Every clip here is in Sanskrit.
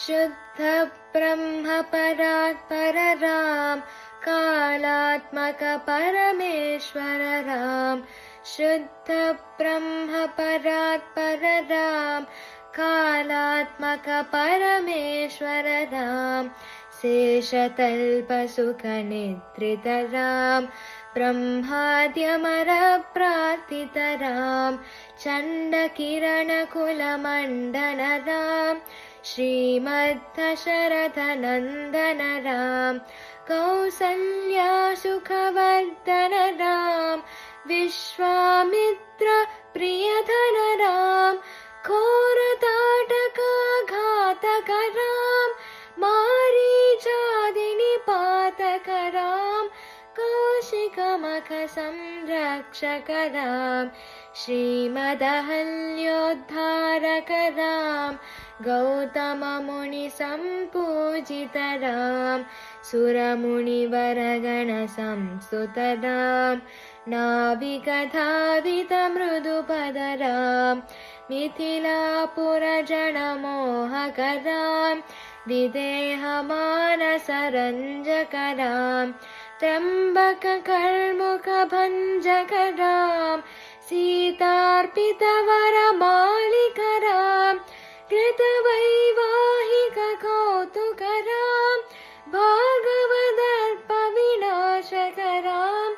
शुद्ध ब्रह्म परात्पर राम कालात्मक परमेश्वर राम शुद्ध ब्रह्म परात्पर राम कालात्मक परमेश्वर राम शेषतल्प सुख निद्रित राम ब्रह्माद्यमर प्रार्थित राम चण्ड किरण कुल मंडन राम श्रीमद्दशरथ नंदन राम कौसल्या सुखवर्धन राम विश्वामित्र प्रियधन राम घोरताटक घातक राम मारीचादि निपातक राम कौशिकमख संरक्षक राम श्रीमदहल्योद्धारक राम गौतम मुनि संपूजित राम सुरमुनिवरगण संस्तुत राम नाविकधावित मृदुपद राम मिथिलापुर जनमोहक राम विदेह मानस रंजक राम त्र्यंबक कर्मुक भंजक राम सीतार्पित वर मालिक राम कृत वैवाहिक कौतुक राम भागवदर्प विनाशक राम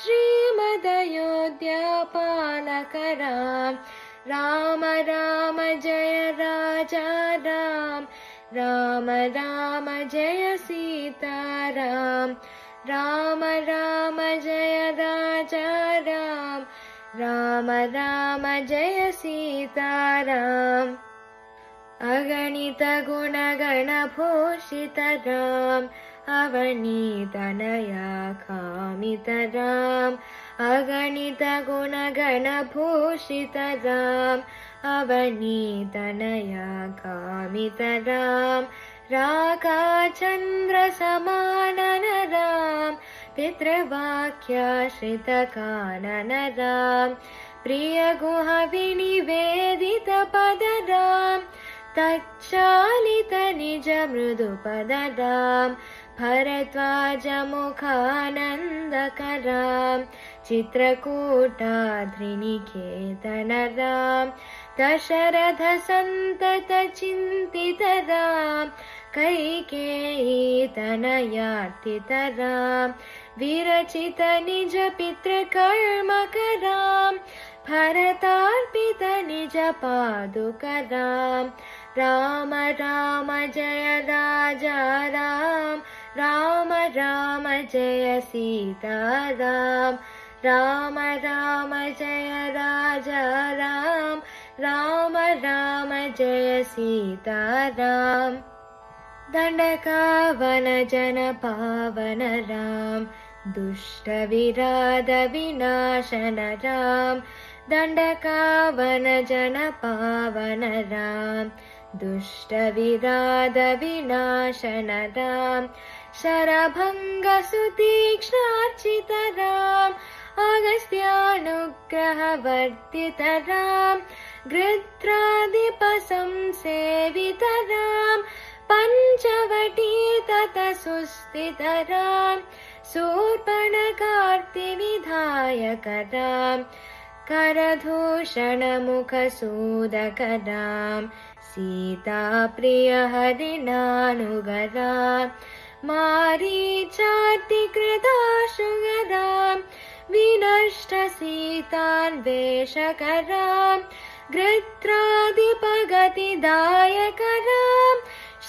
श्रीमदयोध्या पालक राम राम राम जय राजा राम राम राम जय सीता राम राम राम जय राजा राम राम राम जय सीता राम अगणित गुणगण भूषित राम अवनीतनया कामित राम अगणित गुणगण भूषित राम अवनीतनया कामित राम राका चंद्र समानन राम पितृवाक्याश्रित कानन राम प्रिय गुह विनिवेदित पद राम तच्चालित निज मृदु पद राम भरद्वाज मुखानंदक राम चित्रकूटाद्रिनिकेतन राम दशरथ संतत चिंतित राम कैकेयी तनयार्थित राम विरचित निज पितृकर्मक राम भरतार्पित निज पादुक राम राम राम जय राजा राम राम राम जय सीता राम राम राम जय राजा राम राम राम जय सीता राम दंडकावन जन पावन राम दुष्ट विराध विनाशन राम दंडकावन जन पावन राम दुष्ट विराध विनाशन राम शरभंग सुतीक्ष्णार्चित राम अगस्त्यानुग्रह वर्तित राम गृध्रादिप संसेवित राम पंचवटी तत सुस्थित राम शूर्पणखार्ति विधायक राम करधूषण मुख सूदक राम सीता प्रिय हरिणानुग राम मारीचाति कृताशुग राम विनष्ट सीतान्वेषक राम गृध्रादिपगतिदायक राम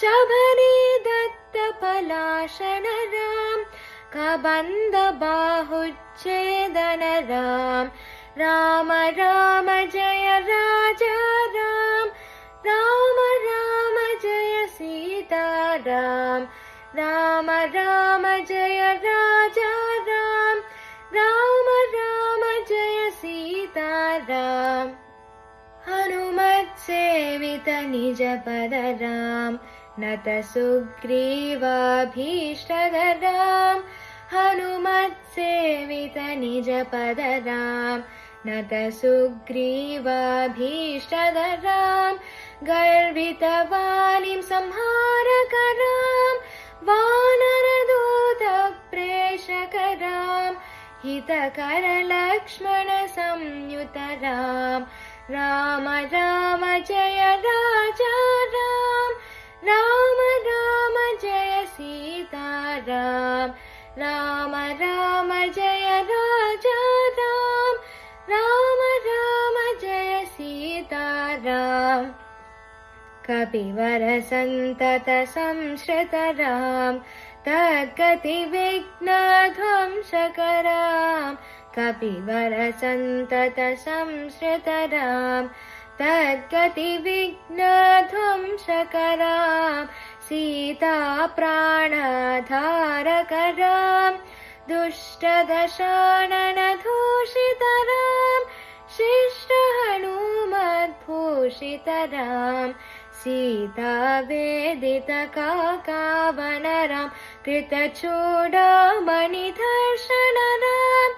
शबरी दत्त पलाशन राम कबंध बाहुच्छेदन राम राम राम जय राजा राम राम राम जय सीता राम राम राम जय राजा राम राम राम जय सीता राम हनुमत सेवित निज पद राम नत सुग्रीवाभीष्टद राम हनुमत सेवित निज पद राम नत सुग्रीवाभीष्टद राम गर्वित वालिं संहार हितकर लक्ष्मण संयुत राम राम राम जय राजा राम राम राम जय सीता राम राम राम जय राजा राम राम राम जय सीता राम कपिवर संतत संश्रित राम तद्गति विघ्न ध्वंसकराम कपिवर संतत संश्रित राम तद्गति विघ्न ध्वंसकराम सीता प्राणधारक राम दुष्ट दशानन दूषित राम शिष्ट हनुमद्भूषित राम सीता वेदित काकावन राम कृतचूडामणि दर्शन राम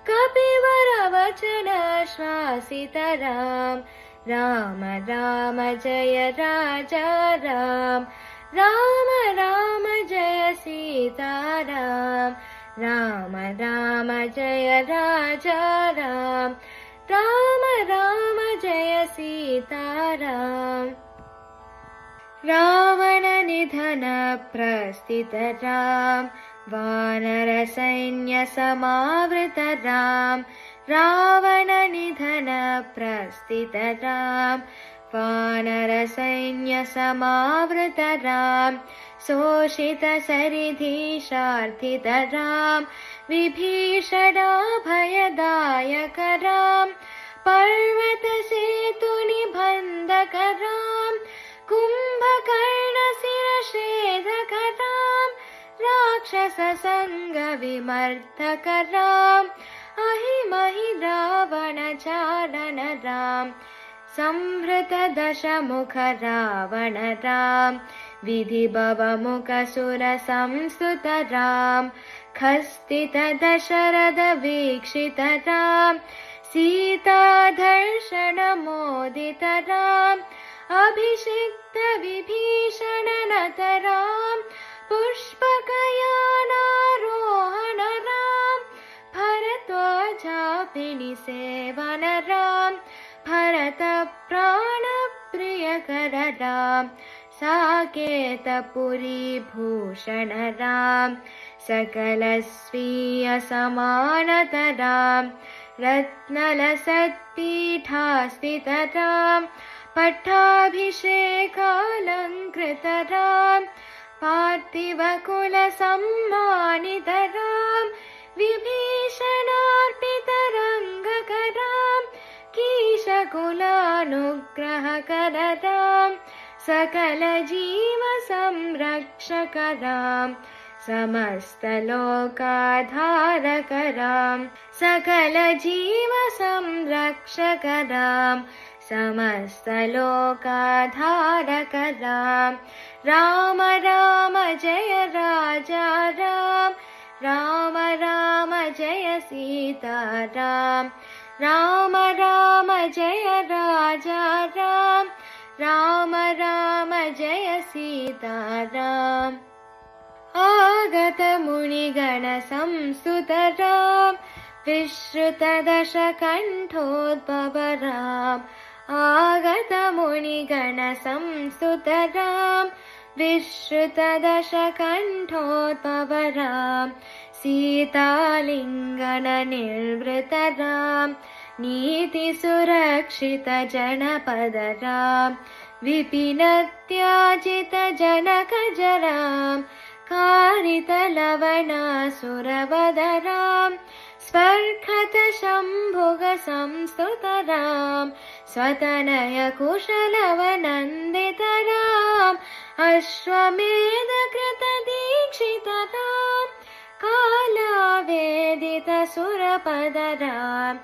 कपिवर वचन श्वासित राम राम राम जय राजा राम राम राम जय सीता राम राम राम जय राजा राम राम राम जय सीता राम रावण निधन प्रस्थित राम वानर सैन्य समावृत राम रावण निधन प्रस्थित राम वानर सैन्य समावृत राम शोषित सरिधीशार्थित राम विभीषणा भयदायक राम पर्वत सेतु निबन्धक राम कुंभकर्ण शिरच्छेदक राम राक्षस संग विमर्दक राम अहिमहि रावण चारण राम संवृत दशमुख रावण राम विधि भव मुख सुर संस्तुत राम खस्तित दशरथ वीक्षित राम सीता दर्शन मोदित राम अभिषिक्त विभीषण नत राम पुष्पकयानारोहण राम भरद्वाजाभिनि सेवन राम भरत प्राण प्रियकर राम साकेतपुरी भूषण राम सकल स्वीय समानत राम रत्नलसत्पीठास्थित राम पट्टाभिषेकालंकृत राम पार्थिव कुल सम्मानित राम विभीषणार्पित रंगक राम कीशकुलानुग्रहकर राम सकल जीव संरक्षक राम समस्त लोकाधारक राम सकल जीव संरक्षक राम समस्त लोकाधारक राम राम राम जय राजा राम राम राम जय सीता राम राम राम जय राजा राम राम राम जय सीता राम आगत मुनिगण संस्तुत राम विश्रुत दशकण्ठोद्भव राम आगत मुनिगण संस्तुत राम विश्रुत दशकण्ठोद्भव राम सीतालिङ्गन निर्वृत राम नीति सुरक्षित जनपद राम विपिन त्याजित जनक राम कारित लवणासुरवद राम स्पर्खत शम्भुग संस्तुत राम स्वतनय कुशलवनन्दित राम अश्वमेध कृत दीक्षित राम कालावेदित सुरपद राम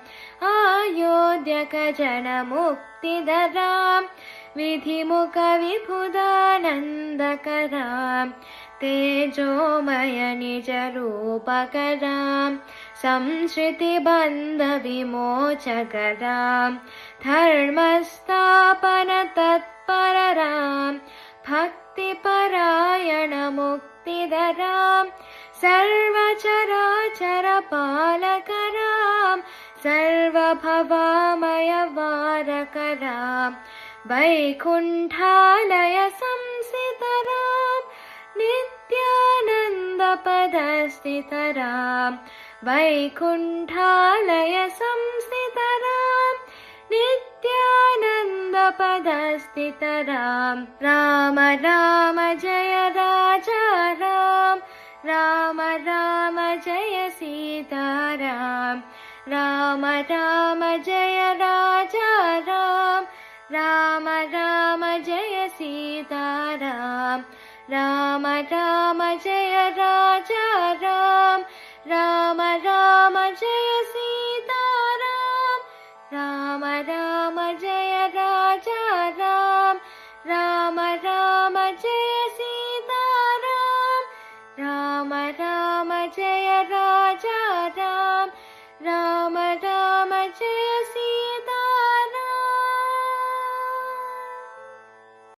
अयोध्यक जन मुक्तिद राम विधिमुख विभुदानन्दक राम तेजोमय निज रूपक राम संश्रिति बन्ध विमोचक राम धर्मस्थापन तत्पर राम भक्ति परायण मुक्तिद राम सर्वचराचरपालक राम सर्वभवामयवारक राम वैकुण्ठालय संस्थित राम नित्यानन्दपदस्थित राम वैकुण्ठालय संस्थित राम नित्यानन्दपदस्थित राम राम राम जय राजा राम राम राम जय सीताराम राम राम जय राजा राम राम राम जय सीताराम राम राम जय राजा राम राम राम जय सीताराम राम राम जय राजा राम राम राम जय सीताराम राम राम जय राजा राम